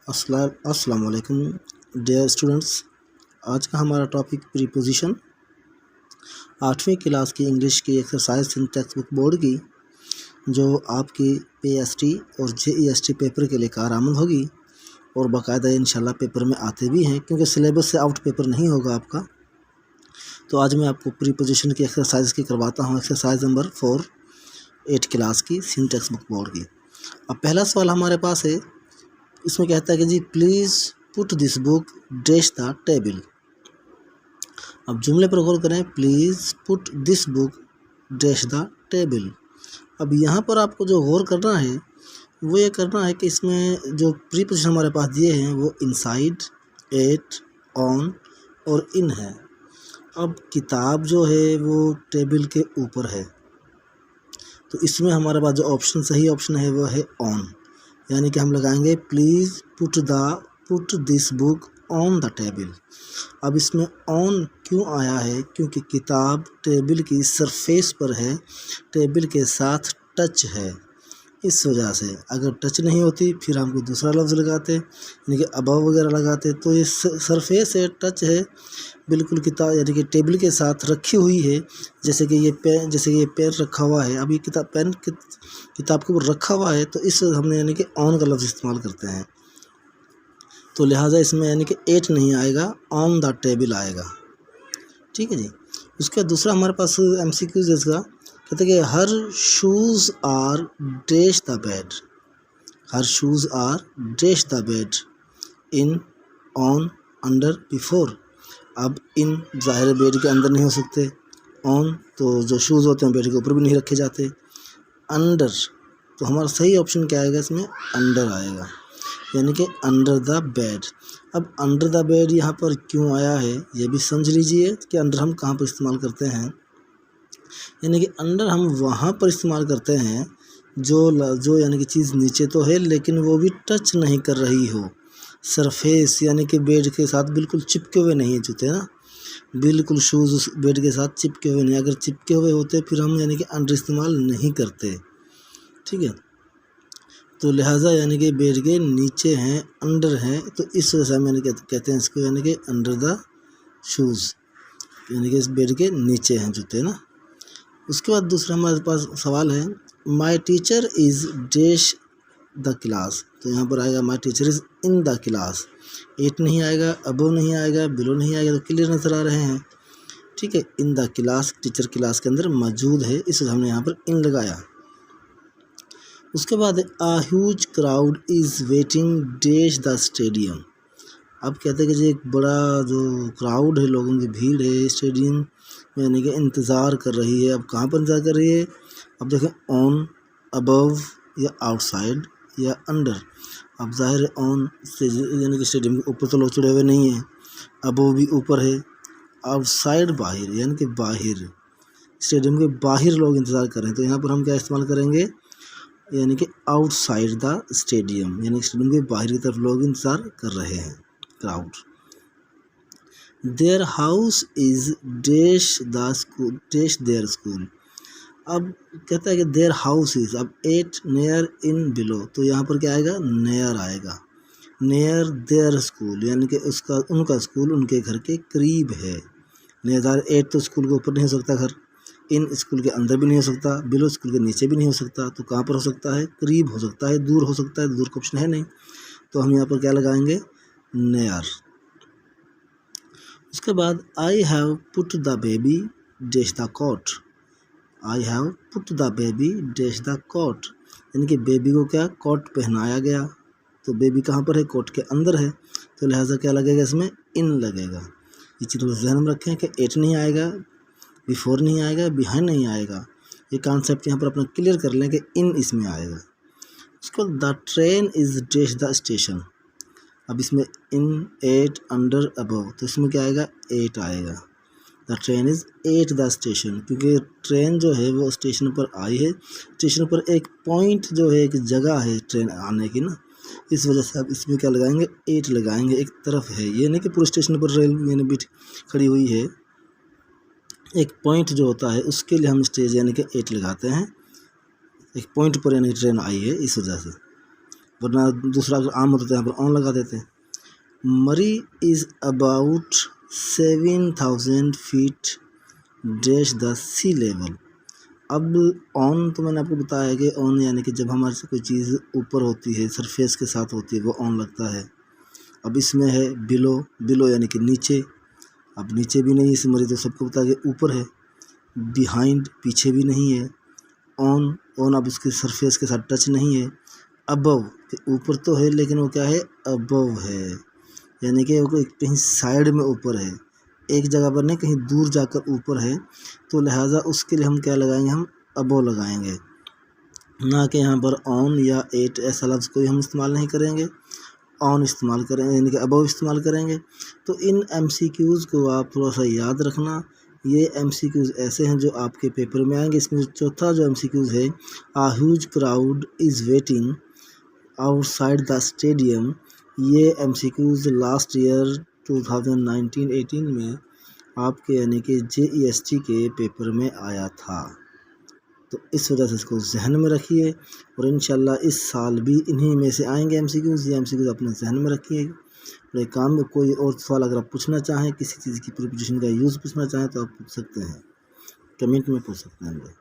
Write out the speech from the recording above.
अस्सलाम वालेकुम dear students. आज का हमारा टॉपिक प्रीपोजिशन 8वीं क्लास की इंग्लिश की exercise in text book board की, जो आपकी पीएसटी और जेईएसटी पेपर के लिए कारआमद होगी और बाकायदा इंशाल्लाह पेपर में आते भी हैं, क्योंकि सिलेबस से आउट पेपर नहीं होगा आपका। तो आज मैं आपको प्रीपोजिशन की एक्सरसाइज की करवाता हूँ, एक्सरसाइज नंबर 4 8 क्लास की इन टेक्स्ट बुक बोर्ड की। अब पहला सवाल हमारे पास है, इसमें कहता है कि जी please put this book dash the table. अब जुमले पर गौर करें, please put this book dash the table. अब यहाँ पर आपको जो गौर करना है वो ये करना है कि इसमें जो प्रीपोजिशन हमारे पास दिए हैं वो इनसाइड, एट, ऑन और इन है। अब किताब जो है वो टेबल के ऊपर है, तो इसमें हमारे पास जो ऑप्शन सही ऑप्शन है वो है ऑन, यानी कि हम लगाएंगे please put this book on the table. अब इसमें ऑन क्यों आया है? क्योंकि किताब टेबल की सरफेस पर है, टेबल के साथ टच है, इस वजह से। अगर टच नहीं होती फिर हम कोई दूसरा लफ्ज़ लगाते, यानी कि अबव वगैरह लगाते। तो ये सरफेस है, टच है, बिल्कुल किताब यानी कि टेबल के साथ रखी हुई है, जैसे कि ये पेन रखा हुआ है। अब ये किताब के ऊपर रखा हुआ है, तो इस हमने यानी कि ऑन का लफ्ज़ इस्तेमाल करते हैं। तो लिहाजा इसमें यानी कि एट नहीं आएगा, ऑन द टेबल आएगा। ठीक है जी। उसके बाद दूसरा हमारे पास MCQ इसका कहते हैं कि her shoes are dash the bed. Her shoes are dash the bed, in, on, under, before. अब इन ज़ाहिर बेड के अंदर नहीं हो सकते, ऑन तो जो शूज़ होते हैं बेड के ऊपर भी नहीं रखे जाते, अंडर तो हमारा सही ऑप्शन क्या आएगा? इसमें अंडर आएगा, यानी कि अंडर द बेड। अब अंडर द बेड यहाँ पर क्यों आया है ये भी समझ लीजिए कि अंडर हम कहाँ पर इस्तेमाल करते हैं। यानी कि अंडर हम वहाँ पर इस्तेमाल करते हैं जो यानी कि चीज़ नीचे तो है लेकिन वो भी टच नहीं कर रही हो, सरफेस यानी कि बेड के साथ बिल्कुल चिपके हुए नहीं है जूते ना, बिल्कुल शूज़ उस बेड के साथ चिपके हुए नहीं। अगर चिपके हुए होते फिर हम यानी कि अंडर इस्तेमाल नहीं करते। ठीक है, तो लिहाजा यानी कि बेड के नीचे हैं, अंडर हैं, तो इस वजह से हम यानी कहते हैं इसको यानी कि अंडर द शूज़, यानी कि इस बेड के नीचे हैं जूते ना। उसके बाद दूसरा हमारे पास सवाल है, my teacher is dash the class. तो यहाँ पर आएगा my teacher is in the class. At नहीं आएगा, अबव नहीं आएगा, बिलो नहीं आएगा, तो क्लियर नज़र आ रहे हैं। ठीक है, इन द क्लास, टीचर क्लास के अंदर मौजूद है, इसलिए हमने यहाँ पर इन लगाया। उसके बाद a huge crowd is waiting dash the stadium. अब कहते हैं कि जी एक बड़ा जो क्राउड है, लोगों की भीड़ है स्टेडियम में, यानी कि इंतज़ार कर रही है। अब कहाँ पर इंतज़ार कर रही है? अब देखें, ऑन, अबव या आउटसाइड या अंडर। अब ज़ाहिर है ऑन से यानी कि स्टेडियम के ऊपर तो लोग चढ़े हुए नहीं हैं, अबव भी ऊपर है, आउटसाइड बाहर यानी कि बाहर, स्टेडियम के बाहर लोग इंतज़ार कर रहे हैं। तो यहाँ पर हम क्या इस्तेमाल करेंगे? यानी कि आउटसाइड द स्टेडियम, यानी स्टेडियम के बाहर की तरफ लोग इंतज़ार कर रहे हैं, crowd. Their house is dash the school dash there school. अब कहता है कि देयर हाउस इज़, अब एट, नियर, इन, बिलो, तो यहाँ पर क्या आएगा? नियर आएगा, नियर देयर स्कूल, यानी कि उनका स्कूल उनके घर के करीब है। नियर एट तो स्कूल के ऊपर नहीं हो सकता घर, इन स्कूल के अंदर भी नहीं हो सकता, बिलो स्कूल के नीचे भी नहीं हो सकता, तो कहाँ पर हो सकता है? करीब हो सकता है, दूर हो सकता है, दूर का ऑप्शन है नहीं, तो हम यहाँ पर क्या लगाएंगे? नियर। उसके बाद I have put the baby dash the coat. I have put the baby dash the coat, यानी कि बेबी को क्या कोट पहनाया गया, तो बेबी कहाँ पर है? कोट के अंदर है, तो लिहाजा क्या लगेगा? इसमें इन लगेगा। ये चीज़ ध्यान में रखें कि एट नहीं आएगा, बिफोर नहीं आएगा, बिहाइंड नहीं आएगा। ये कॉन्सेप्ट यहाँ पर अपना क्लियर कर लें कि इन इसमें आएगा। उसके बाद the train is dash the station. अब इसमें इन, एट, अंडर, अबव, तो इसमें क्या आएगा? एट आएगा। The train is at the station, क्योंकि ट्रेन जो है वो स्टेशन पर आई है, स्टेशन पर एक पॉइंट जो है, एक जगह है ट्रेन आने की ना, इस वजह से अब इसमें क्या लगाएंगे? एट लगाएंगे, एक तरफ है, ये नहीं कि पूरे स्टेशन पर रेल यानी बीट खड़ी हुई है, एक पॉइंट जो होता है उसके लिए हम स्टेज यानी कि एट लगाते हैं, एक पॉइंट पर यानी ट्रेन आई है, इस वजह से। वरना दूसरा अगर आम होता तो यहाँ पर ऑन लगा देते। Murree is about 7,000 feet dash the sea level. अब ऑन तो मैंने आपको बताया है कि ऑन यानी कि जब हमारे से कोई चीज़ ऊपर होती है, सरफेस के साथ होती है, वो ऑन लगता है। अब इसमें है बिलो, बिलो यानी कि नीचे। अब नीचे भी नहीं, इस मरी तो सबको पता है कि ऊपर है। बिहाइंड पीछे भी नहीं है। ऑन, ऑन अब उसके सरफेस के साथ टच नहीं है। अबव ऊपर तो है लेकिन वो क्या है, अबव है, यानी कि वो कहीं साइड में ऊपर है, एक जगह पर नहीं, कहीं दूर जाकर ऊपर है। तो लिहाजा उसके लिए हम क्या लगाएंगे, हम अबव लगाएंगे, ना कि यहाँ पर ऑन या एट ऐसा लफ्ज़ कोई हम इस्तेमाल नहीं करेंगे, ऑन इस्तेमाल करेंगे यानी कि अबव इस्तेमाल करेंगे। तो इन MCQs को आप थोड़ा सा याद रखना। ये MCQs ऐसे हैं जो आपके पेपर में आएंगे। इसमें चौथा जो MCQs है, a huge crowd is waiting outside the stadium, ये MCQs लास्ट ईयर 2019-18 में आपके यानी कि JEST के पेपर में आया था। तो इस वजह से इसको जहन में रखिए और इंशाल्लाह इस साल भी इन्हीं में से आएंगे MCQs। ये MCQs अपने जहन में रखिए। और एक काम में कोई और सवाल अगर आप पूछना चाहें, किसी चीज़ की प्रीपोजिशन का यूज़ पूछना चाहें तो आप पूछ सकते हैं, कमेंट में पूछ सकते हैं।